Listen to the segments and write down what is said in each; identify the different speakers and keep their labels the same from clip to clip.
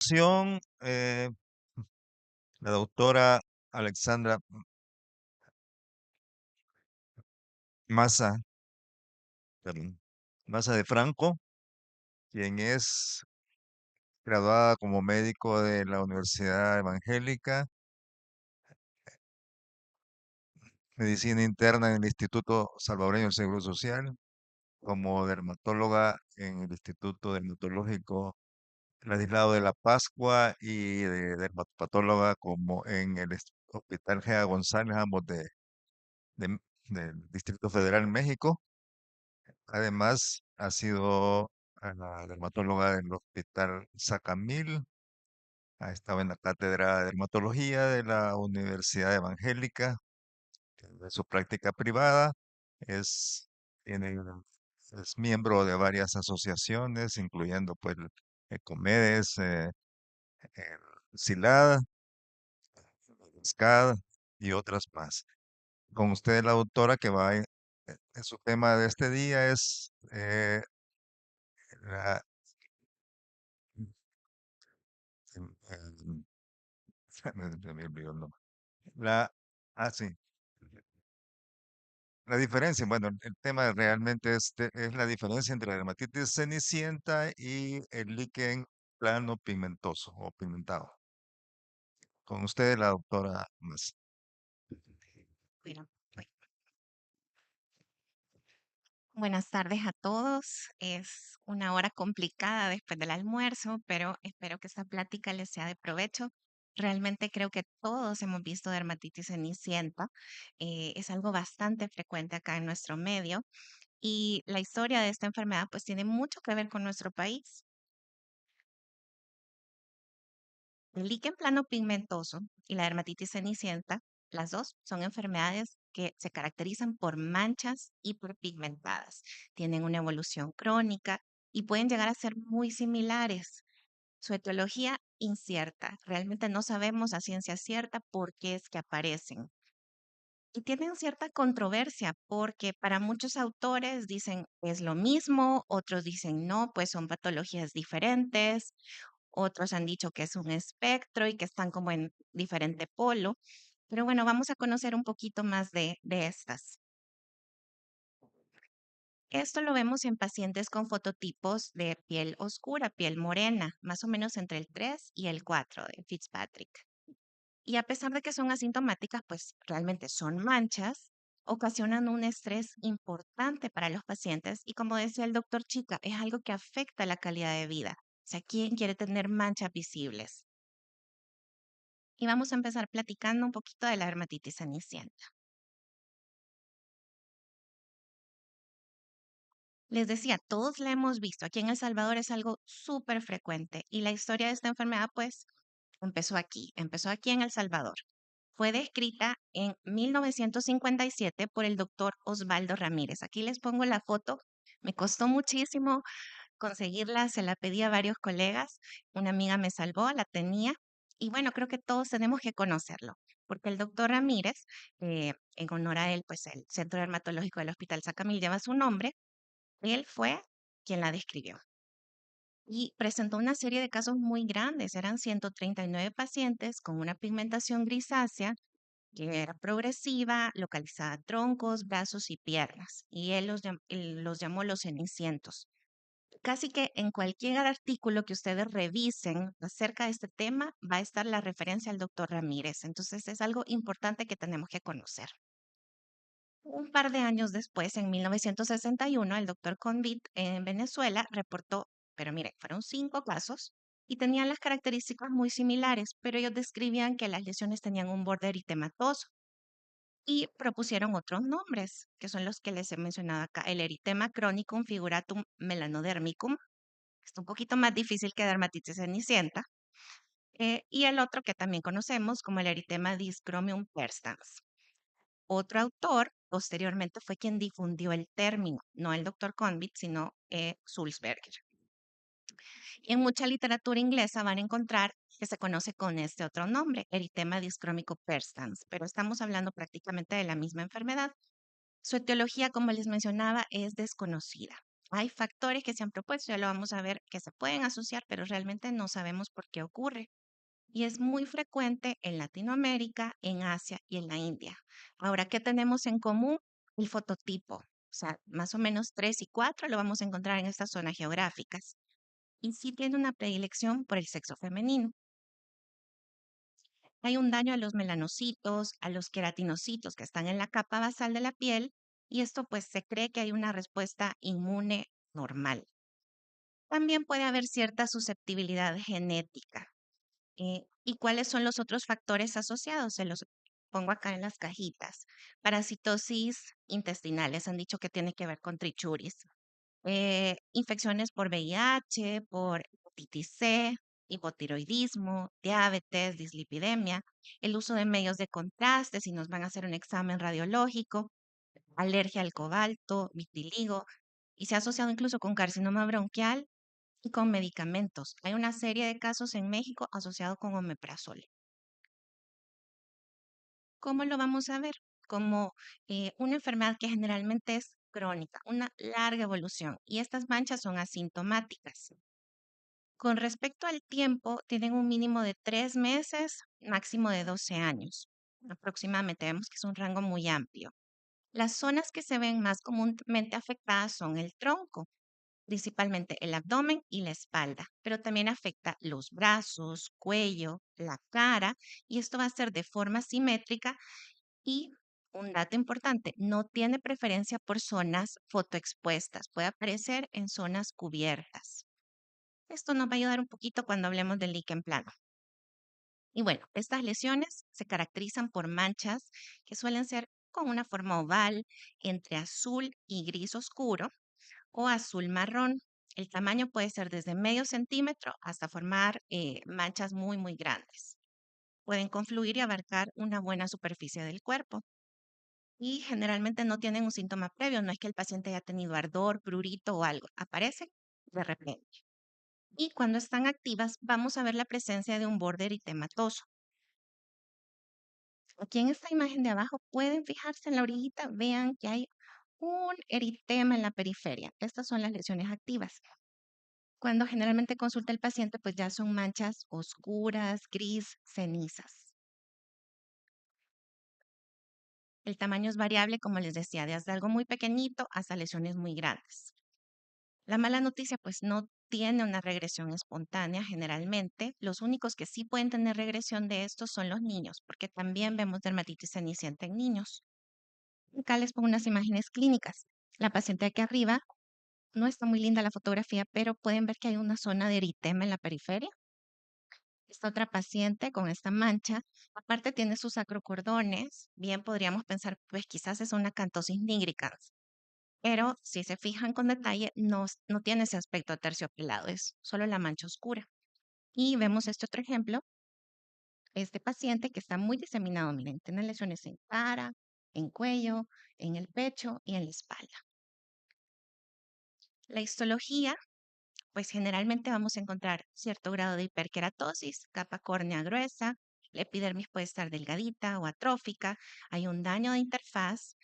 Speaker 1: continuación, la doctora Alexandra Maza, perdón, Maza de Franco, quien es graduada como médico de la Universidad Evangélica, medicina interna en el Instituto Salvadoreño del Seguro Social, como dermatóloga en el Instituto Dermatológico Ladislao de la Pascua y de dermatopatóloga como en el Hospital Gea González, ambos de- del Distrito Federal en México. Además, ha sido la dermatóloga del Hospital Sacamil, ha estado en la Cátedra de Dermatología de la Universidad Evangélica, de su práctica privada, es, tiene, es miembro de varias asociaciones, incluyendo pues Ecomedes, el SILAD, SCAD y otras más. Con usted, la doctora, que va su tema de este día es la, em, se me olvidó el nombre. La, sí, la diferencia, bueno, el tema realmente es la diferencia entre la dermatitis cenicienta y el líquen plano pigmentoso o pigmentado. Con usted, la doctora Mas.
Speaker 2: Bueno, buenas tardes a todos. Es una hora complicada después del almuerzo, pero espero que esta plática les sea de provecho. Realmente creo que todos hemos visto dermatitis cenicienta. Es algo bastante frecuente acá en nuestro medio y la historia de esta enfermedad pues tiene mucho que ver con nuestro país. El líquen planopigmentoso y la dermatitis cenicienta, las dos son enfermedades que se caracterizan por manchas hiperpigmentadas. Tienen una evolución crónica y pueden llegar a ser muy similares. Su etiología incierta. Realmente no sabemos a ciencia cierta por qué es que aparecen. Y tienen cierta controversia porque para muchos autores dicen es lo mismo, otros dicen no, pues son patologías diferentes, otros han dicho que es un espectro y que están como en diferente polo. Pero bueno, vamos a conocer un poquito más de estas. Esto lo vemos en pacientes con fototipos de piel oscura, piel morena, más o menos entre el 3 y el 4 de Fitzpatrick. Y a pesar de que son asintomáticas, pues realmente son manchas, ocasionan un estrés importante para los pacientes y como decía el doctor Chica, es algo que afecta la calidad de vida. O sea, ¿quién quiere tener manchas visibles? Y vamos a empezar platicando un poquito de la dermatitis cenicienta. Les decía, todos la hemos visto. Aquí en El Salvador es algo súper frecuente y la historia de esta enfermedad pues empezó aquí en El Salvador. Fue descrita en 1957 por el doctor Osvaldo Ramírez. Aquí les pongo la foto. Me costó muchísimo conseguirla, se la pedí a varios colegas. Una amiga me salvó, la tenía. Y bueno, creo que todos tenemos que conocerlo, porque el doctor Ramírez, en honor a él, pues el Centro Dermatológico del Hospital Sacamil lleva su nombre. Él fue quien la describió y presentó una serie de casos muy grandes. Eran 139 pacientes con una pigmentación grisácea que era progresiva, localizada en troncos, brazos y piernas. Y él los llamó los cenicientos. Casi que en cualquier artículo que ustedes revisen acerca de este tema va a estar la referencia al doctor Ramírez. Entonces es algo importante que tenemos que conocer. Un par de años después, en 1961, el doctor Convit en Venezuela reportó, pero mire, fueron 5 casos y tenían las características muy similares, pero ellos describían que las lesiones tenían un borde eritematoso y propusieron otros nombres, que son los que les he mencionado acá, el eritema chronicum figuratum melanodermicum, que es un poquito más difícil que dermatitis cenicienta, y el otro que también conocemos como el eritema dyschromium perstans. Otro autor posteriormente fue quien difundió el término, no el doctor Convit, sino Sulzberger. Y en mucha literatura inglesa van a encontrar que se conoce con este otro nombre, eritema discrómico perstans, pero estamos hablando prácticamente de la misma enfermedad. Su etiología, como les mencionaba, es desconocida. Hay factores que se han propuesto, ya lo vamos a ver, que se pueden asociar, pero realmente no sabemos por qué ocurre. Y es muy frecuente en Latinoamérica, en Asia y en la India. Ahora, ¿qué tenemos en común? El fototipo. O sea, más o menos 3 y 4 lo vamos a encontrar en estas zonas geográficas. Y sí tiene una predilección por el sexo femenino. Hay un daño a los melanocitos, a los queratinocitos que están en la capa basal de la piel, y esto pues se cree que hay una respuesta inmune normal. También puede haber cierta susceptibilidad genética. ¿Y cuáles son los otros factores asociados? Se los pongo acá en las cajitas. Parasitosis intestinales, han dicho que tiene que ver con trichuris. Infecciones por VIH, por hepatitis C, hipotiroidismo, diabetes, dislipidemia, el uso de medios de contraste si nos van a hacer un examen radiológico, alergia al cobalto, vitiligo, y se ha asociado incluso con carcinoma bronquial y con medicamentos. Hay una serie de casos en México asociados con omeprazol. ¿Cómo lo vamos a ver? Como una enfermedad que generalmente es crónica, una larga evolución, y estas manchas son asintomáticas. Con respecto al tiempo, tienen un mínimo de 3 meses, máximo de 12 años. Aproximadamente, vemos que es un rango muy amplio. Las zonas que se ven más comúnmente afectadas son el tronco, principalmente el abdomen y la espalda, pero también afecta los brazos, cuello, la cara, y esto va a ser de forma simétrica y un dato importante, no tiene preferencia por zonas fotoexpuestas, puede aparecer en zonas cubiertas. Esto nos va a ayudar un poquito cuando hablemos del líquen plano. Y bueno, estas lesiones se caracterizan por manchas que suelen ser con una forma oval entre azul y gris oscuro o azul marrón. El tamaño puede ser desde medio centímetro hasta formar manchas muy grandes. Pueden confluir y abarcar una buena superficie del cuerpo. Y generalmente no tienen un síntoma previo, no es que el paciente haya tenido ardor, prurito o algo, aparece de repente. Y cuando están activas, vamos a ver la presencia de un borde eritematoso. Aquí en esta imagen de abajo pueden fijarse en la orillita, vean que hay un eritema en la periferia. Estas son las lesiones activas. Cuando generalmente consulta el paciente, pues ya son manchas oscuras, gris, cenizas. El tamaño es variable, como les decía, desde algo muy pequeñito hasta lesiones muy grandes. La mala noticia, pues no tiene una regresión espontánea generalmente. Los únicos que sí pueden tener regresión de estos son los niños, porque también vemos dermatitis cenicienta en niños. Acá les pongo unas imágenes clínicas. La paciente aquí arriba, no está muy linda la fotografía, pero pueden ver que hay una zona de eritema en la periferia. Esta otra paciente con esta mancha, aparte tiene sus acrocordones, bien podríamos pensar, pues quizás es una cantosis nigricans, pero si se fijan con detalle, no tiene ese aspecto aterciopelado, es solo la mancha oscura. Y vemos este otro ejemplo, este paciente que está muy diseminado, miren, tiene lesiones en cara, en cuello, en el pecho y en la espalda. La histología, pues generalmente vamos a encontrar cierto grado de hiperkeratosis, capa córnea gruesa, la epidermis puede estar delgadita o atrófica, hay un daño de interfaz,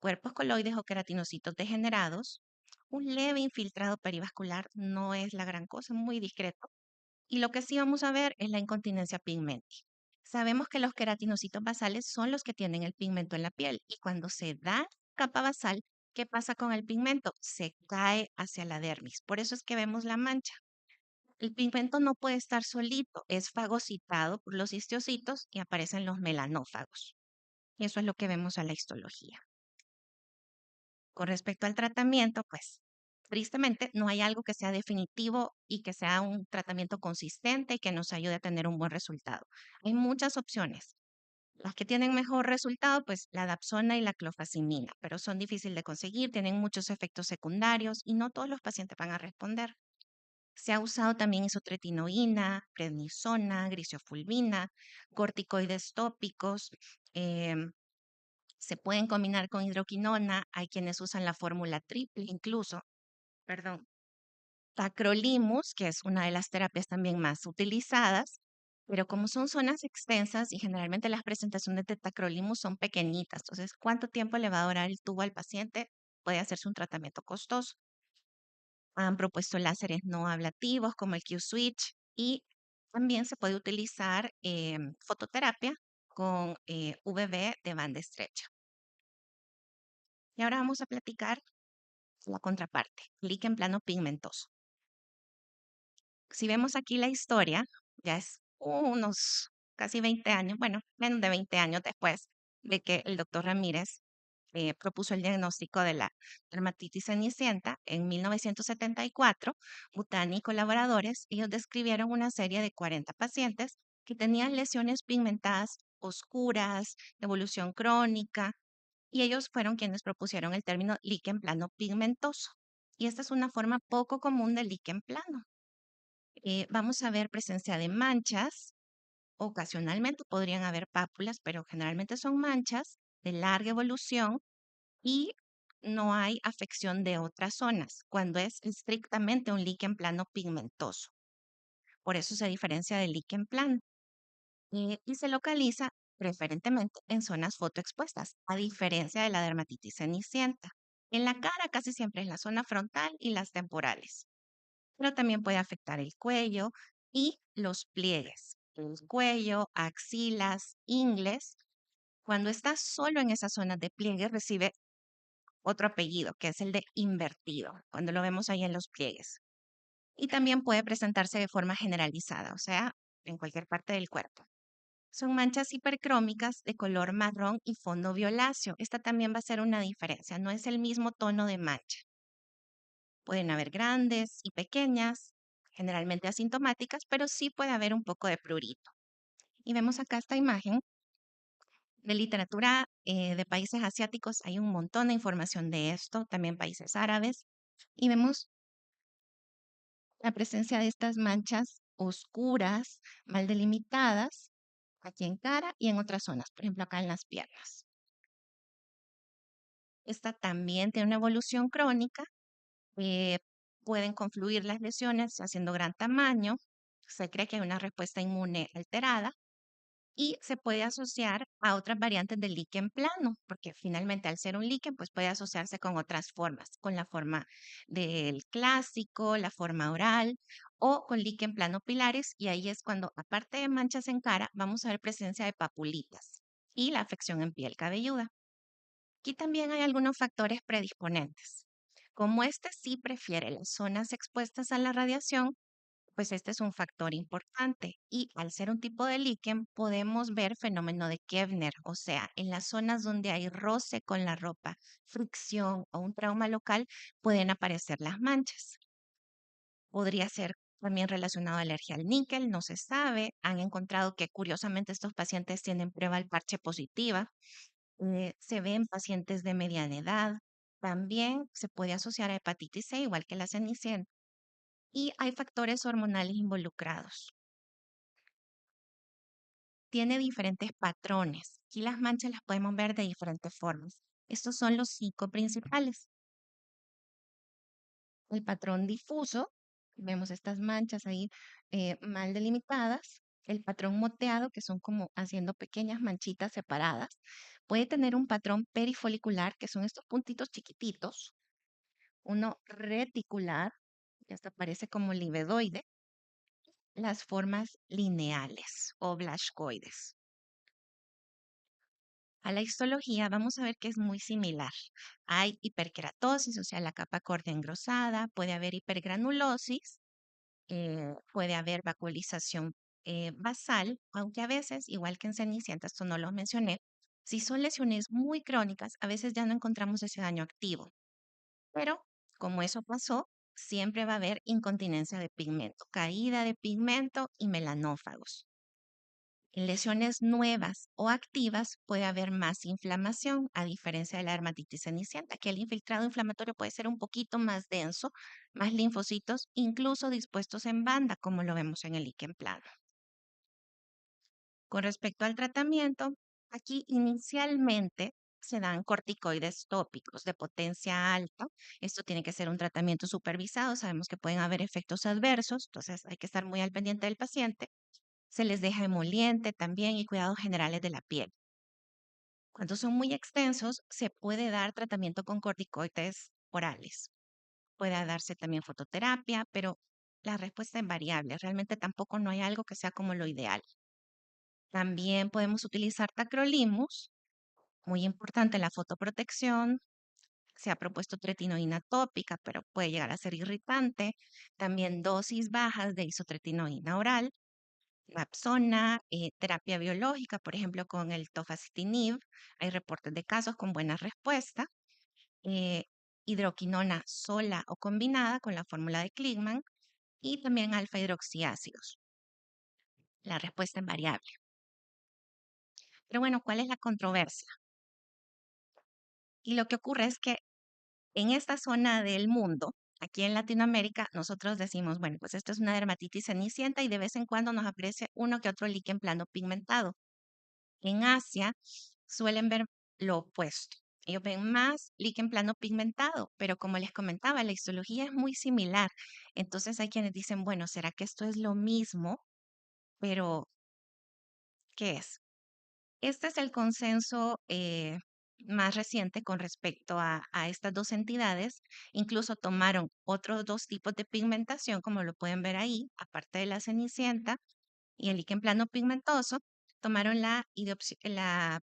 Speaker 2: cuerpos coloides o queratinocitos degenerados, un leve infiltrado perivascular no es la gran cosa, muy discreto. Y lo que sí vamos a ver es la incontinencia pigmentil. Sabemos que los queratinocitos basales son los que tienen el pigmento en la piel y cuando se da capa basal, ¿qué pasa con el pigmento? Se cae hacia la dermis. Por eso es que vemos la mancha. El pigmento no puede estar solito, es fagocitado por los histocitos y aparecen los melanófagos. Y eso es lo que vemos a la histología. Con respecto al tratamiento, pues tristemente no hay algo que sea definitivo y que sea un tratamiento consistente y que nos ayude a tener un buen resultado. Hay muchas opciones. Las que tienen mejor resultado, pues la dapsona y la clofazimina, pero son difíciles de conseguir, tienen muchos efectos secundarios y no todos los pacientes van a responder. Se ha usado también isotretinoína, prednisona, grisofulvina, corticoides tópicos, em, se pueden combinar con hidroquinona, hay quienes usan la fórmula triple incluso, perdón, tacrolimus, que es una de las terapias también más utilizadas, pero como son zonas extensas y generalmente las presentaciones de tacrolimus son pequeñitas, entonces, ¿cuánto tiempo le va a durar el tubo al paciente? Puede hacerse un tratamiento costoso. Han propuesto láseres no ablativos como el Q-switch y también se puede utilizar fototerapia con UVB de banda estrecha. Y ahora vamos a platicar la contraparte, líquen plano pigmentoso. Si vemos aquí la historia, ya es unos casi 20 años, bueno, menos de 20 años después de que el doctor Ramírez propuso el diagnóstico de la dermatitis cenicienta en 1974. Butani y colaboradores, ellos describieron una serie de 40 pacientes que tenían lesiones pigmentadas oscuras, de evolución crónica, y ellos fueron quienes propusieron el término líquen plano pigmentoso. Y esta es una forma poco común de líquen plano. Vamos a ver presencia de manchas. Ocasionalmente podrían haber pápulas, pero generalmente son manchas de larga evolución y no hay afección de otras zonas cuando es estrictamente un líquen plano pigmentoso. Por eso se diferencia del líquen plano y se localiza preferentemente en zonas fotoexpuestas, a diferencia de la dermatitis cenicienta. En la cara casi siempre es la zona frontal y las temporales, pero también puede afectar el cuello y los pliegues. El cuello, axilas, ingles. Cuando está solo en esas zonas de pliegue, recibe otro apellido, que es el de invertido, cuando lo vemos ahí en los pliegues. Y también puede presentarse de forma generalizada, o sea, en cualquier parte del cuerpo. Son manchas hipercrómicas de color marrón y fondo violáceo. Esta también va a ser una diferencia, no es el mismo tono de mancha. Pueden haber grandes y pequeñas, generalmente asintomáticas, pero sí puede haber un poco de prurito. Y vemos acá esta imagen de literatura de países asiáticos, hay un montón de información de esto, también países árabes, y vemos la presencia de estas manchas oscuras, mal delimitadas, aquí en cara y en otras zonas, por ejemplo acá en las piernas. Esta también tiene una evolución crónica, eh, pueden confluir las lesiones haciendo gran tamaño, se cree que hay una respuesta inmune alterada y se puede asociar a otras variantes del líquen plano, porque finalmente al ser un líquen, pues puede asociarse con otras formas, con la forma del clásico, la forma oral o con líquen plano pilares, y ahí es cuando, aparte de manchas en cara, vamos a ver presencia de papulitas y la afección en piel cabelluda. Aquí también hay algunos factores predisponentes. Como este sí prefiere las zonas expuestas a la radiación, pues este es un factor importante y al ser un tipo de líquen podemos ver fenómeno de Koebner, o sea, en las zonas donde hay roce con la ropa, fricción o un trauma local pueden aparecer las manchas. Podría ser también relacionado a alergia al níquel, no se sabe. Han encontrado que curiosamente estos pacientes tienen prueba al parche positiva. Se ve en pacientes de mediana edad. También se puede asociar a hepatitis C, igual que la cenicienta. Y hay factores hormonales involucrados. Tiene diferentes patrones. Aquí las manchas las podemos ver de diferentes formas. Estos son los 5 principales. El patrón difuso, vemos estas manchas ahí mal delimitadas. El patrón moteado, que son como haciendo pequeñas manchitas separadas. Puede tener un patrón perifolicular, que son estos puntitos chiquititos. Uno reticular, que hasta parece como livedoide. Las formas lineales o blascoides. A la histología vamos a ver que es muy similar. Hay hiperkeratosis, o sea, la capa córnea engrosada, puede haber hipergranulosis, puede haber vacuolización basal, aunque a veces, igual que en Cenicienta, esto no lo mencioné, si son lesiones muy crónicas, a veces ya no encontramos ese daño activo. Pero como eso pasó, siempre va a haber incontinencia de pigmento, caída de pigmento y melanófagos. En lesiones nuevas o activas puede haber más inflamación, a diferencia de la dermatitis cenicienta, que el infiltrado inflamatorio puede ser un poquito más denso, más linfocitos, incluso dispuestos en banda, como lo vemos en el líquen plano. Con respecto al tratamiento, aquí inicialmente se dan corticoides tópicos de potencia alta. Esto tiene que ser un tratamiento supervisado. Sabemos que pueden haber efectos adversos, entonces hay que estar muy al pendiente del paciente. Se les deja emoliente también y cuidados generales de la piel. Cuando son muy extensos, se puede dar tratamiento con corticoides orales. puede darse también fototerapia, pero la respuesta es variable. Realmente tampoco no hay algo que sea como lo ideal. También podemos utilizar tacrolimus, muy importante en la fotoprotección. Se ha propuesto tretinoína tópica, pero puede llegar a ser irritante. También dosis bajas de isotretinoína oral, Rapsona, terapia biológica, por ejemplo, con el tofacitinib. Hay reportes de casos con buena respuesta. eh, hidroquinona sola o combinada con la fórmula de Kligman y también alfa hidroxiácidos. La respuesta es variable. Pero bueno, ¿cuál es la controversia? Y lo que ocurre es que en esta zona del mundo, aquí en Latinoamérica, nosotros decimos, bueno, pues esto es una dermatitis cenicienta y de vez en cuando nos aparece uno que otro líquen plano pigmentado. En Asia suelen ver lo opuesto. Ellos ven más líquen plano pigmentado, pero como les comentaba, la histología es muy similar. Entonces hay quienes dicen, bueno, ¿será que esto es lo mismo? Pero, ¿qué es? Este es el consenso más reciente con respecto a estas dos entidades. Incluso tomaron otros dos tipos de pigmentación, como lo pueden ver ahí, aparte de la cenicienta y el líquen plano pigmentoso. Tomaron la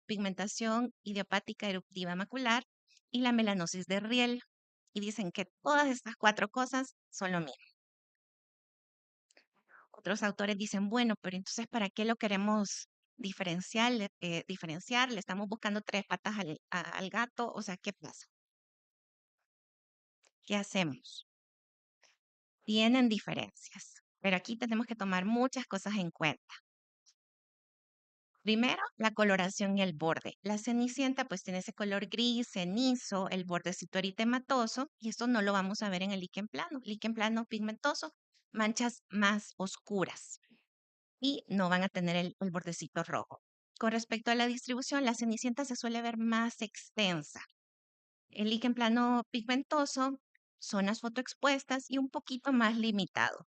Speaker 2: pigmentación idiopática eruptiva macular y la melanosis de riel. Y dicen que todas estas cuatro cosas son lo mismo. Otros autores dicen, bueno, pero entonces, ¿para qué lo queremos diferenciar? Diferenciar, le estamos buscando tres patas al gato, o sea, ¿qué pasa? ¿Qué hacemos? Tienen diferencias, pero aquí tenemos que tomar muchas cosas en cuenta. Primero, la coloración y el borde. La cenicienta pues tiene ese color gris, cenizo, el bordecito eritematoso, y esto no lo vamos a ver en el líquen plano. Líquen plano pigmentoso, manchas más oscuras, y no van a tener el bordecito rojo. Con respecto a la distribución, la cenicienta se suele ver más extensa. El líquen plano pigmentoso, zonas fotoexpuestas y un poquito más limitado.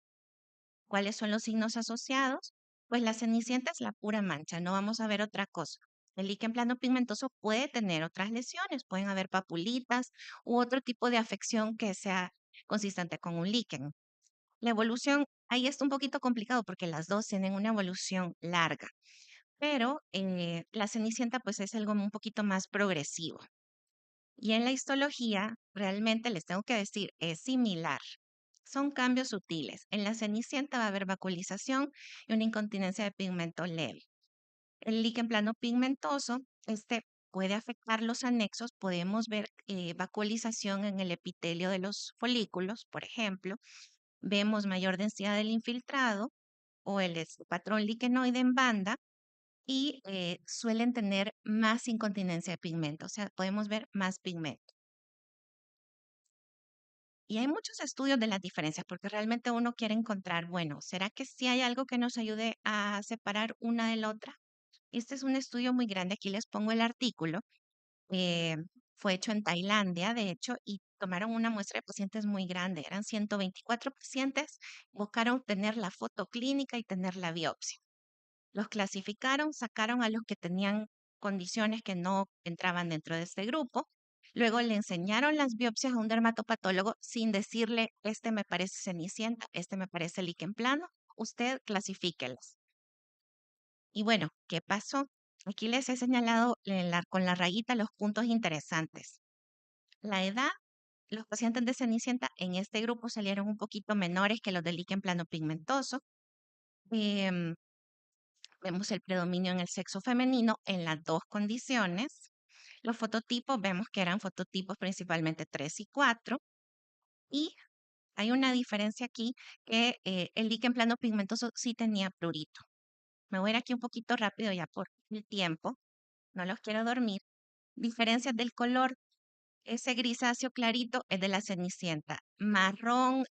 Speaker 2: ¿Cuáles son los signos asociados? Pues la cenicienta es la pura mancha, no vamos a ver otra cosa. El líquen plano pigmentoso puede tener otras lesiones, pueden haber papulitas u otro tipo de afección que sea consistente con un líquen. La evolución ahí está un poquito complicado porque las dos tienen una evolución larga, pero la cenicienta pues es algo un poquito más progresivo. Y en la histología, realmente les tengo que decir, es similar. Son cambios sutiles. En la cenicienta va a haber vacuolización y una incontinencia de pigmento leve. El líquen plano pigmentoso, este puede afectar los anexos. Podemos ver vacuolización en el epitelio de los folículos, por ejemplo. Vemos mayor densidad del infiltrado o el patrón liquenoide en banda y suelen tener más incontinencia de pigmento, o sea, podemos ver más pigmento. Y hay muchos estudios de las diferencias porque realmente uno quiere encontrar, bueno, ¿será que sí hay algo que nos ayude a separar una de la otra? Este es un estudio muy grande, aquí les pongo el artículo. eh, Fue hecho en Tailandia, de hecho, y tomaron una muestra de pacientes muy grande, eran 124 pacientes, buscaron tener la foto clínica y tener la biopsia. Los clasificaron, sacaron a los que tenían condiciones que no entraban dentro de este grupo. Luego le enseñaron las biopsias a un dermatopatólogo sin decirle, este me parece cenicienta, este me parece líquen plano, usted clasifíquelas. Y bueno, ¿qué pasó? Aquí les he señalado con la rayita los puntos interesantes. La edad, los pacientes de cenicienta en este grupo salieron un poquito menores que los de líquen plano pigmentoso. Em, Vemos el predominio en el sexo femenino en las dos condiciones. Los fototipos, vemos que eran fototipos principalmente 3 y 4. Y hay una diferencia aquí que el líquen plano pigmentoso sí tenía prurito. Me voy a ir aquí un poquito rápido ya por el tiempo. No los quiero dormir. Diferencias del color. Ese grisáceo clarito es de la cenicienta. Marrón,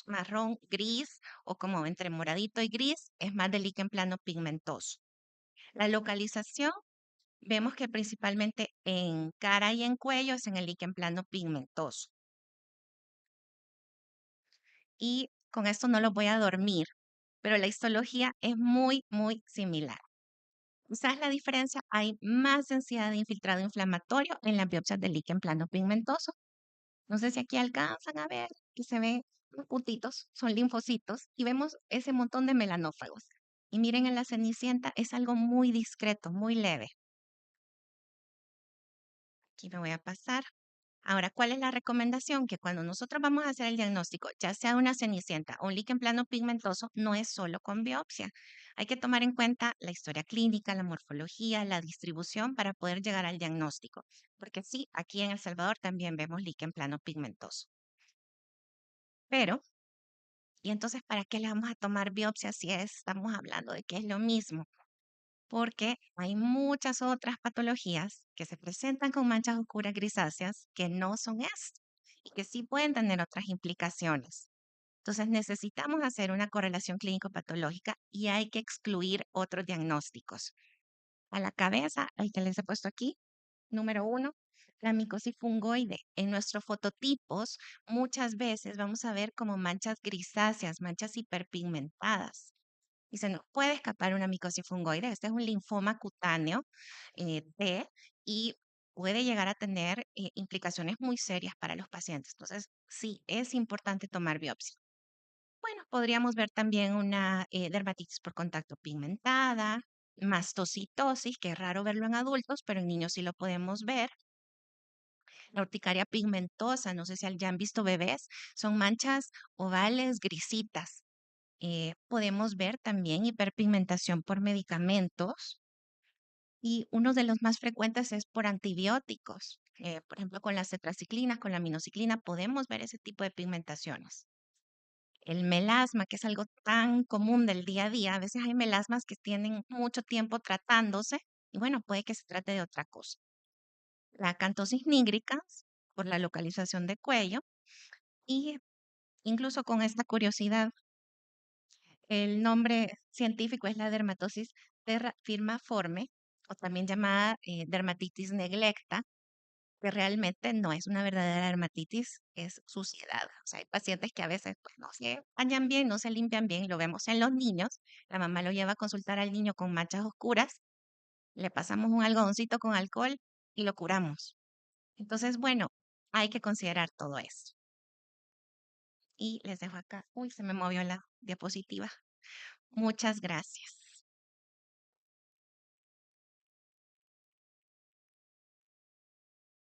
Speaker 2: marrón, gris o como entre moradito y gris es más del líquen plano pigmentoso. La localización, vemos que principalmente en cara y en cuello es en el líquen plano pigmentoso. Y con esto no los voy a dormir, pero la histología es muy, muy similar. ¿Sabes la diferencia? Hay más densidad de infiltrado inflamatorio en las biopsias del líquen plano pigmentoso. No sé si aquí alcanzan a ver que se ven los puntitos, son linfocitos, y vemos ese montón de melanófagos. Y miren en la cenicienta, es algo muy discreto, muy leve. Aquí me voy a pasar. Ahora, ¿cuál es la recomendación? Que cuando nosotros vamos a hacer el diagnóstico, ya sea una cenicienta o un líquen plano pigmentoso, no es solo con biopsia. Hay que tomar en cuenta la historia clínica, la morfología, la distribución para poder llegar al diagnóstico. Porque sí, aquí en El Salvador también vemos líquen plano pigmentoso. Pero, ¿y entonces para qué le vamos a tomar biopsia si estamos hablando de que es lo mismo? Porque hay muchas otras patologías que se presentan con manchas oscuras grisáceas que no son esto y que sí pueden tener otras implicaciones. Entonces necesitamos hacer una correlación clínico-patológica y hay que excluir otros diagnósticos. A la cabeza, el que les he puesto aquí, número uno, la micosis fungoide. En nuestros fototipos muchas veces vamos a ver como manchas grisáceas, manchas hiperpigmentadas y se nos puede escapar una micosis fungoide. Este es un linfoma cutáneo T y puede llegar a tener implicaciones muy serias para los pacientes. Entonces, sí, es importante tomar biopsia. Bueno, podríamos ver también una dermatitis por contacto pigmentada, mastocitosis, que es raro verlo en adultos, pero en niños sí lo podemos ver. La urticaria pigmentosa, no sé si ya han visto bebés, son manchas ovales grisitas. Podemos ver también hiperpigmentación por medicamentos y uno de los más frecuentes es por antibióticos. Por ejemplo, con las tetraciclinas, con la minociclina, podemos ver ese tipo de pigmentaciones. El melasma, que es algo tan común del día a día, a veces hay melasmas que tienen mucho tiempo tratándose y bueno, puede que se trate de otra cosa. La acantosis nígrica, por la localización de cuello y incluso con esta curiosidad, el nombre científico es la dermatosis firmaforme o también llamada dermatitis neglecta, que realmente no es una verdadera dermatitis, es suciedad. O sea, hay pacientes que a veces pues, no se bañan bien, no se limpian bien, lo vemos en los niños. La mamá lo lleva a consultar al niño con manchas oscuras, le pasamos un algodoncito con alcohol y lo curamos. Entonces, bueno, hay que considerar todo eso. Y les dejo acá. Uy, se me movió la diapositiva. Muchas gracias.